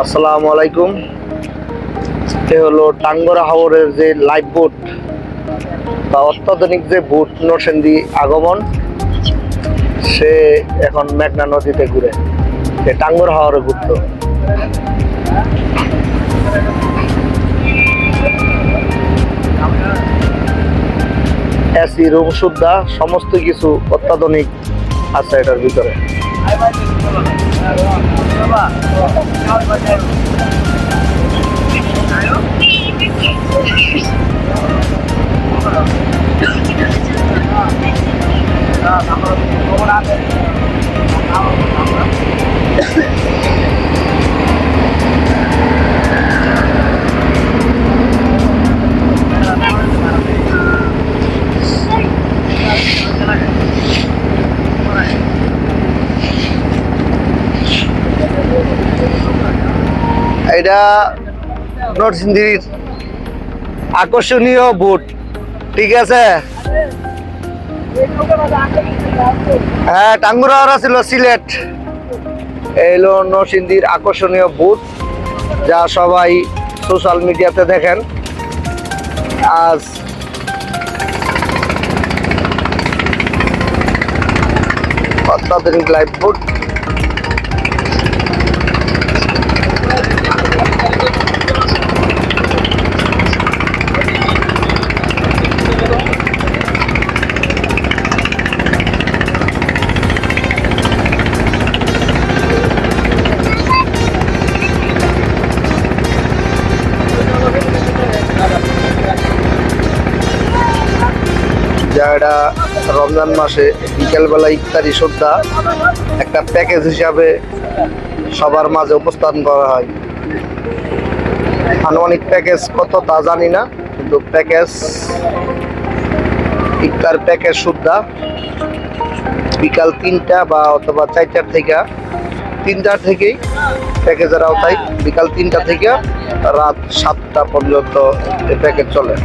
আসসালামু আলাইকুম। এ হলো টাঙ্গরা হাওরের যে লাইফ বোট বা অত্যাধুনিক যে বোট নরসিংদী আগমন, সে এখন মেঘনা নদীতে ঘুরে, সে টাঙ্গরা হাওরে ঘুরতো। এসি রুম সুদ্ধা সমস্ত কিছু অত্যাধুনিক আছে এটার ভিতরে। এটা নরসিংদীর আকর্ষণীয় বোট, ঠিক আছে। হ্যাঁ, টাঙ্গুরা হাওর ছিল সিলেট, এলো নরসিংদীর আকর্ষণীয় বোট, যা সবাই সোশ্যাল মিডিয়াতে দেখেন। আজ অত্যাধুনিক লাইফ বোট। যারা রমজান মাসে বিকেলবেলা ইফতারি সুদ্ধা একটা প্যাকেজ হিসাবে সবার মাঝে উপস্থাপন করা হয়। আনুমানিক প্যাকেজ কত তা জানি না, কিন্তু প্যাকেজ ইফতার প্যাকেজ সুদ্ধা বিকাল 3টা বা অথবা 4টার থেকে 3টার থেকেই প্যাকেজের আওতায় বিকাল 3টা থেকে রাত 7টা পর্যন্ত এই প্যাকেজ চলে।